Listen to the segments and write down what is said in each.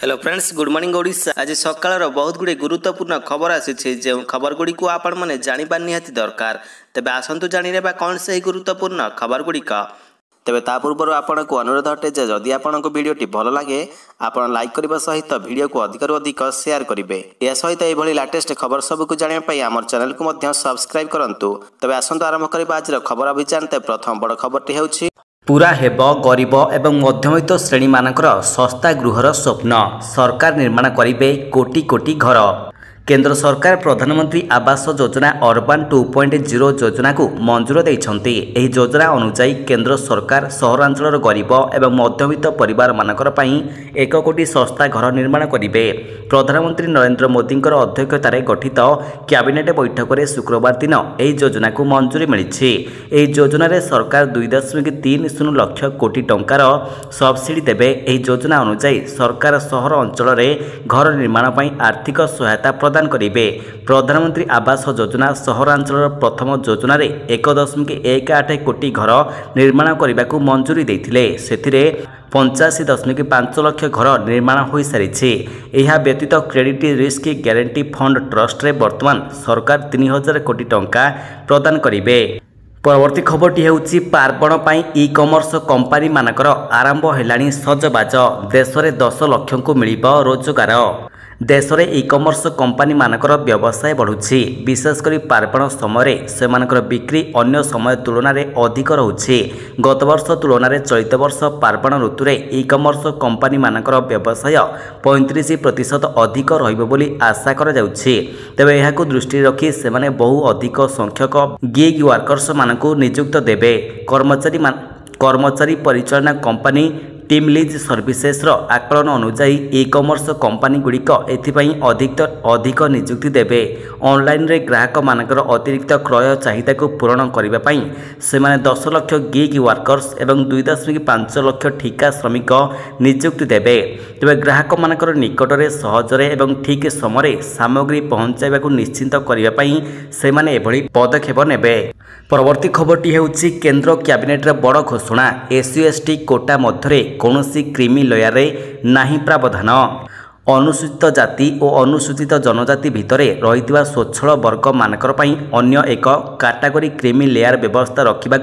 Hello friends, good morning Odisha. आज सकाळ बहुत गुड़े गुरुत्वपूर्ण खबर आसी जो खबर गुड़ी को आपण मैंने जाना निहाती दरकार। तेबे आसतु जाने कौन से गुरुत्वपूर्ण खबर गुड़िक। तेबे ता पूर्व आपन को अनुरोध अटे जे जदि आपन को वीडियोटी भल लगे आपन लाइक करबा सहित वीडियो को अधिक अधिक शेयर करेंगे। या सहित यह लेटेस्ट खबर सबको जानापी आम चैनल को मध्य सब्सक्राइब करंतु। तेबे आसतु आरंभ करबा आज खबर अभियान। प्रथम बड़ खबरटी हेउछि पूरा हेब गरीब एवं मध्यवित्त श्रेणी मानकर सस्ता गृहर स्वप्न। सरकार निर्माण करिबे कोटी कोटी घर। केंद्र सरकार प्रधानमंत्री आवास योजना अर्बान 2.0 योजना को मंजूर देइछन्ति। एही योजना अनुसार केंद्र सरकार सहरांचल गरीब एवं मध्यवित्त परिवार मानकर पई 1 कोटी सस्ता घर निर्माण करिबे। प्रधानमंत्री नरेंद्र मोदी अध्यक्षतार गठित कैबिनेट बैठक में शुक्रवार दिन एही योजना को मंजूरी मिली। एही योजना रे सरकार 2.30 लाख कोटी टंकार सब्सिडी देबे। एही योजना अनुसार सरकार सहर अंचल में घर निर्माण पई आर्थिक सहायता प्रदान करिबे। प्रधानमंत्री आवास योजना सहरांचल प्रथम योजना रे 1.18 कोटी घर निर्माण करने को मंजूरी देथिले। सेथिरे 85.5 लाख घर निर्माण हो सारी। यह व्यतीत credit risk guarantee fund trust रे वर्तमान सरकार 3000 कोटी टंका प्रदान करिबे। परवर्ती खबरटी हेउछि पार्वण पई ई कॉमर्स कंपनी मानकर आरंभ हेलानी सजबाज। देश में 10 लाख को मिलिबो रोजगार। देश में ई कॉमर्स कंपनी मानकर व्यवसाय बढ़ुछि। विशेषकर पार्वण समय से बिक्री अन्य समय तुलन में अधिक रोचे। गत वर्ष तुलन में चलित वर्ष पार्वण ऋतु में ई कॉमर्स कंपनी मानकर व्यवसाय 35% अधिक रहिबो बोली आशा करा जाउछि। तेबे एहाकु दृष्टि रखी सेमाने बहु अधिक संख्यक गिग वर्कर्स मानकु नियुक्त देबे। कर्मचारी परिचालना कंपनी टीम लीज सर्विसेस आकलन अनुसार ई कॉमर्स कंपनी गुड़िक एथिपाई अधिक नियुक्ति देबे। ऑनलाइन रे ग्राहक मानकर अतिरिक्त क्रय चाहिदा को पूरण करने पाई सेमाने 10 लाख गिग वर्कर्स एवं 2.5 लाख ठिका श्रमिक नियुक्ति देबे। तेबे ग्राहक मानकर निकट में सहजरे एवं ठीक समय सामग्री पहुंचाइबा को निश्चित करने पाई सेमाने एभली पदक्षेप नेबे। परवर्ती खबरटी हेउछि केंद्र कैबिनेट रे बड़ घोषणा। SC/ST कोटा मध्य कौनसी क्रीमी लेयर रे नाही प्रावधान। अनुसूचित जाति और अनुसूचित जनजाति भितर रही स्वच्छल वर्ग मानकर पई अन्य एक कैटेगरी क्रीमी लेयर व्यवस्था रखा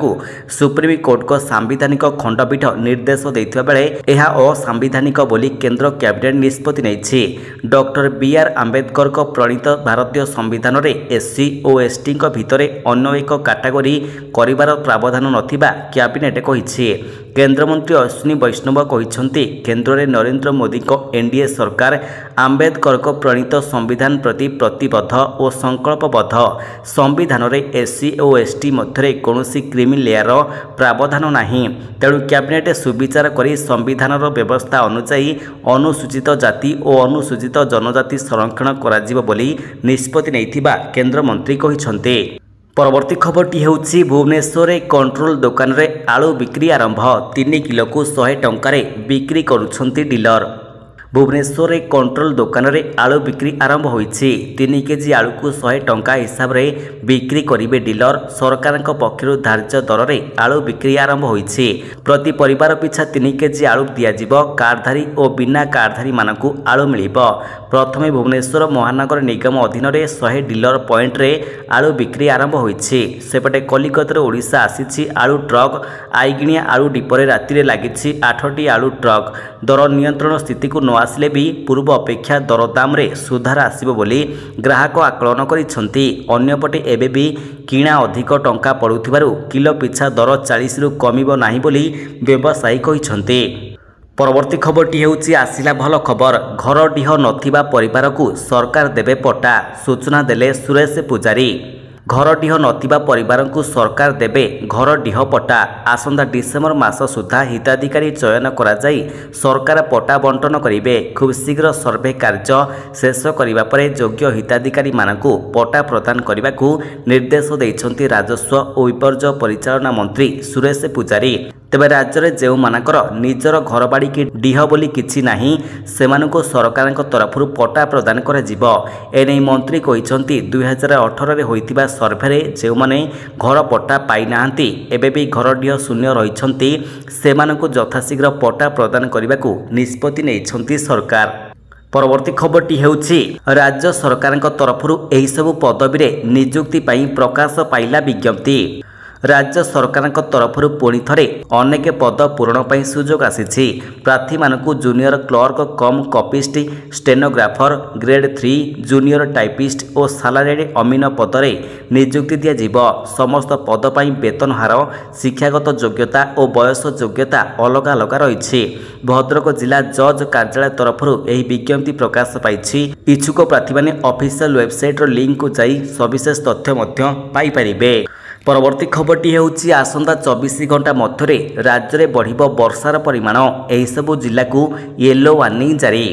सुप्रीमकोर्ट को सांविधानिक खंडपीठ निर्देश देथिबा बेले यह असंवैधानिक बोली केंद्र कैबिनेट निष्पत्ति नेछि। डॉक्टर BR आंबेडकर को प्रणीत भारतीय संविधान रे SC और ST भितर अन्य एक कैटेगरी करिवार प्रावधान नथिबा कैबिनेट कहिछि। केंद्रमंत्री अश्विनी वैष्णव कहिसंति केंद्र में नरेंद्र मोदी को NDA सरकार आंबेडकर को प्रणीत संविधान प्रति प्रतिबद्ध और संकल्पबद्ध। संविधान रे SC और ST मध्य कौनसी क्रीमी लेयर प्रावधान नाही। तेणु कैबिनेट सुविचार करी संविधान व्यवस्था अनुसार अनुसूचित जाति और अनुसूचित जनजाति संरक्षण कराजिबो बोली निष्पत्ति नैथिबा केंद्र मंत्री कहिसंति। परवर्ती खबरटी हेउछि भुवनेश्वर कंट्रोल दुकान रे आलू बिक्री आरंभ। 3 किलो को 100 टंका रे बिक्री करुछंती डीलर। भुवनेश्वर कंट्रोल दुकान रे आलू बिक्री आरंभ होइछि। 3 केजी आलू को 100 टंका हिसाब रे बिक्री करिवे डीलर। सरकार पक्षरु धार्य दर रे आलू बिक्री आरंभ होइछि। प्रति परिवार पिछा 3 केजी आलू दियाजिबो। कार्डधारी और बिना कार्डधारी मानकु आलू मिलिबो। प्रथमे भुवनेश्वर महानगर निगम अधीन रे 100 डीलर पॉइंट रे आलू बिक्री आरंभ होइछि। सेपटे कलिकता ओडिशा आसीछि आलू ट्रक। आईगिणिया आलू डिपोरे राति रे लागिछि 8टी आलू ट्रक। दर नियंत्रण स्थिति को आसिले भी पूर्व अपेक्षा दरदाम रे सुधार आसिबो बोली ग्राहक आकलन करिसंती। अन्यपटे एबे भी किणा अधिक टंका पड़ुथिबारु किलो पिछा दर 40 रु कमिबो नाही बोली व्यवसायी कहिसंती। परवर्ती खबरटी हेउछि आसिला भल खबर। घर डीह नथिबा परिवार को सरकार देबे पट्टा। सूचना देले सुरेश पुजारी। घर डीह नथिबा परिवार को सरकार देबे घर डीह पट्टा। आसंता डिसेम्बर मास सुधा हिताधिकारी चयन करा जाई सरकार पट्टा बंटन करिवे। खूब शीघ्र सर्वे कार्य शेष करिबा परे योग्य हिताधिकारी मानकु पट्टा प्रदान करिबा को निर्देश दैछंती राजस्व और विपर्य परिचालना मंत्री सुरेश पुजारी। तेबे राज्य में जो मानकर निजर घर बाड़ी की डीह बोली किछि नाही सेमानकु सरकार तरफ पट्टा प्रदान करा जिवो। एने मंत्री कहिसंती 2018 रे होइतिबा सर्वे रे जो माने घर पट्टा पाई नाहंती एबे भी घर डीह शून्य रहिसंती सेमानकु यथाशीघ्र पट्टा प्रदान करने को निष्पत्ति नेइछंती सरकार। परवर्ती खबरटी हेउछि राज्य सरकारक तरफरु एही सब पदवी रे नियुक्ति पई प्रकाश पाइला विज्ञप्ति। राज्य सरकारक तरफरु पुणी थरे अनेक पद पूरण पई सुजोग आसीछि। प्रार्थी मानकु junior clerk cum copyist stenographer grade 3 junior typist और सालारीड अमीन पदरे नियुक्ति दिया जीव। समस्त पद पई वेतन हार शिक्षागत योग्यता और बयस योग्यता अलग अलग रही। भद्रक जिला जज कार्यालय तरफरु एही विज्ञप्ति प्रकाश पाइछि। इच्छुक प्रार्थी माने ऑफिशियल वेबसाइट रो लिंक को जाई सविशेष तथ्य मध्य पाई परिबे। परवर्ती खबरटी हेउछि आसंता 24 घंटा मध्यरे राज्य में बढ़िबो वर्षार परिमाण। एही सबु जिला को येलो वार्निंग जारी।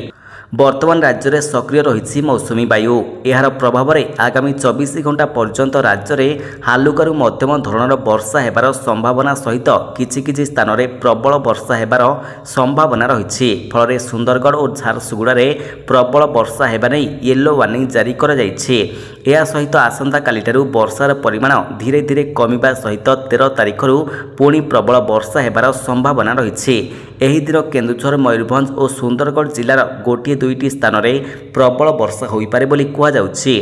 वर्तमान राज्य में सक्रिय रही मौसुमी वायु। यार प्रभाव में आगामी 24 घंटा पर्यंत राज्य में हालुकारू मध्यम धरणर वर्षा हेबार संभावना सहित किछि स्थान में प्रबल वर्षा हेबार संभावना रही। फल सुंदरगढ़ और झारसुगुड़ा में प्रबल वर्षा हेबा नै येलो वार्निंग जारी करा जायछि। या सहित आसंता कालिठारू वर्षार परिमाण धीरे धीरे कमिबा सहित 13 तारिखरू पुणी प्रबल वर्षा हेबार संभावना रही। एही दिन केन्दुझर मयूरभंज और सुंदरगढ़ जिलार गोटे दुईटी स्थान में प्रबल वर्षा होई पारे बोली कुआ जाउछि।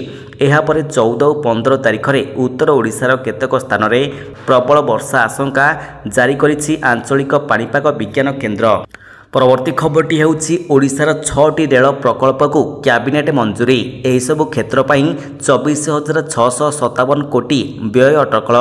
एहा परे 14 और 15 तारिख में उत्तर ओडिशार केतेक स्थान में प्रबल वर्षा आशंका जारी करिछि आंचलिक पाणीपाग विज्ञान केन्द्र। परवर्ती खबरटी हेउछि ओडिशार 6टी रेल प्रकल्प को कैबिनेट मंजूरी। एही सब क्षेत्र पई 24,657 कोटी व्यय अटकल।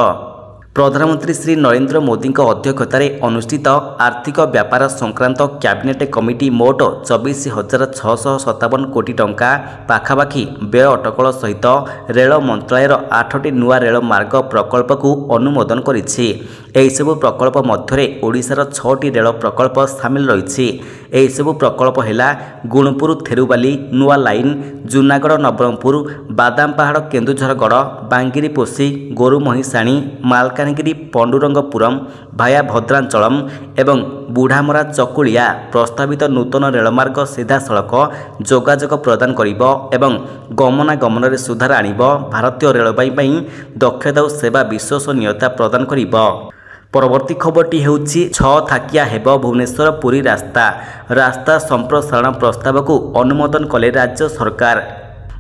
प्रधानमंत्री श्री नरेंद्र मोदी अध्यक्षतार अनुष्ठित आर्थिक व्यापार संक्रांत कैबिनेट कमिटी मोट 24,657 कोटी टंका पाखापाखि व्यय अटकल सहित रेल मंत्रालयर 8टी नुआ रेल मार्ग प्रकल्प को अनुमोदन करिछि। एही सब प्रकल्प मध्यरे ओडिशार 6टी रेल प्रकल्प सामिल रही। एही सब प्रकल्प हेला गुणपुर थेरुबाली नुआ लाइन, जूनागढ़ नवरंगपुर, बादामपाहाड़ केन्दुझरगढ़, बांगिरीपोषी गोरुमहिषाणी, मालकानगिरी पंडुरंगपुरम भाया भद्रांचलम एवं बुढ़ामरा चकुलिया। प्रस्तावित नूतन रेलमार्ग सीधा सड़क जोगाजोग प्रदान करिब एवं गमनागमन रे सुधार आनिब। भारतीय रेलवाई पई दक्षता और सेवा विश्वसनीयता प्रदान करिब। परवर्ती खबरटी हेउछि 6 थाकिया हेब भुवनेश्वर पुरी रास्ता संप्रसारण प्रस्ताव को अनुमोदन कले राज्य सरकार।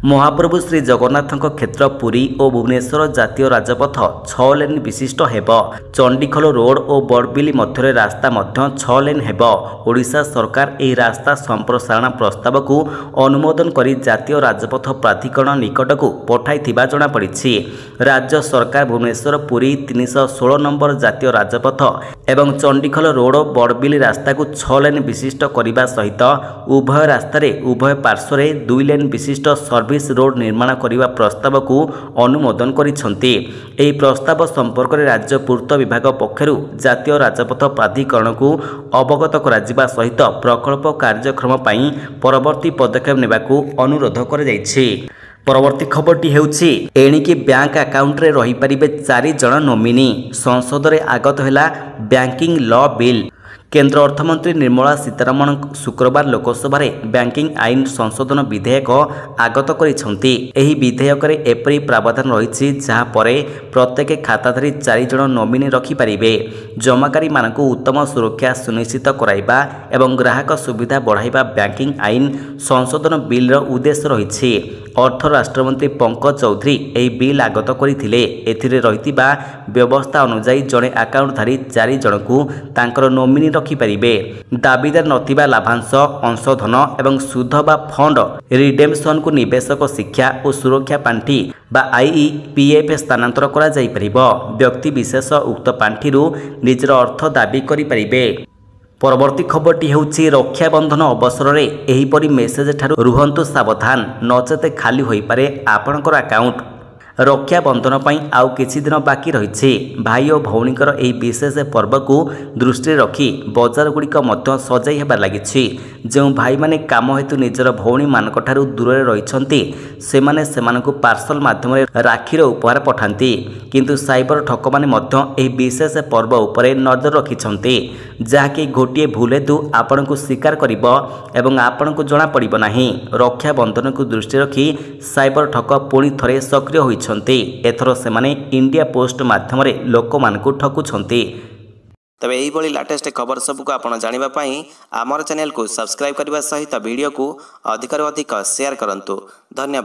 महाप्रभु श्री जगन्नाथଙ୍କ क्षेत्र पुरी और भुवनेश्वर जातीय राजपथ 6 लेन विशिष्ट हेब। चंडीखोल रोड और बड़बिली मध्य रास्ता मध्य 6 लेन हेब। ओडिशा सरकार एही रास्ता संप्रसारण प्रस्ताव को अनुमोदन करी जातीय राजपथ प्राधिकरण निकट को पठाइथिबा जणा पड़िछि। राज्य सरकार भुवनेश्वर पुरी 316 नंबर जातीय राजपथ एवं चंडीखोल रोड और बड़बिली रास्ता को 6 लेन विशिष्ट करने सहित उभय रास्तार उभय पार्श्व 2 लेन विशिष्ट सर्विस रोड निर्माण करने प्रस्ताव को अनुमोदन करिसेंति। एही प्रस्ताव संपर्क में राज्य पूर्त विभाग पक्षरु जातीय राजपथ प्राधिकरण को अवगत कराजिबा सहित प्रकल्प कार्यक्रम पई परवर्ती पदक्षेप नेबाकू अनुरोध कर जायछि। परवर्ती खबरटी हेउछि एणिकी बैंक अकाउंट रे रही परिबे 4 जण नोमिनी। संसद रे आगत हैला बैंकिंग लॉ बिल। केंद्र अर्थमंत्री निर्मला सीतारमण शुक्रवार लोकसभा बैंकिंग आईन संशोधन विधेयक आगत करिसेंति। एही विधेयक रे एपरि प्रावधान रही जहाँ परे प्रत्येक खाताधारी 4 जण नोमिनी रखि परिबे। जमाकारी मानकु उत्तम सुरक्षा सुनिश्चित कराइबा एवं ग्राहक सुविधा बढ़ाइबा बैंकिंग आईन संशोधन बिल उद्देश्य रही। अर्थ राष्ट्रमंत्री पंकज चौधरी एही बिल आगत करथिले। एथिरे रहितिबा व्यवस्था अनुसार जड़े अकाउंटधारी 4 जण को तांकर नोमिनी रखि परिबे। दाबीदार नथिबा लाभांश अंशधन एवं सुध बा फंड रिडेम्पशन को निवेशक शिक्षा और सुरक्षा पांठी बा आईईपीएफ स्थानांतर करा जाई परिबो। व्यक्ति विशेष उक्त पांठीरू निजर अर्थ दाबी करि परिबे। परवर्ती खबरटी हेउछि रक्षाबंधन अवसर में एहीपरि मेसेज ठारू रुहंतु सावधान नचेत खाली होई पारे आपणकर अकाउंट। रक्षाबंधन पई आउ किछि दिन बाकी रही। भाई और भौणीकर एही विशेष पर्व को दृष्टि रखी बजार गुड़िक मध्य सजाई हेबार लागिछि। जो भाई माने काम हेतु निजर भौणी मानक ठारू दूर रहिछन्ति सेमाने सेमानकु पार्सल माध्यम राखीर उपहार पठांती। किंतु साइबर ठक माने मध्य एही विशेष पर्व उपरे नजर रखिछन्ति जाके गोटिए भूल हेतु आपणकु स्वीकार करिबो एवं आपणकु जणा पड़िबो नाही। रक्षाबंधन को दृष्टि रखी साइबर ठक पुणी थरे सक्रिय होइछन्ति। एथर सेमाने इंडिया पोस्ट माध्यम लोक मानकु ठकुछन्ति। तेबे यही लेटेस्ट खबर सबको आपण जानिबा पई आमर चैनल को सब्सक्राइब करने सहित वीडियो को अधिक अधिक शेयर करंतु। धन्यवाद।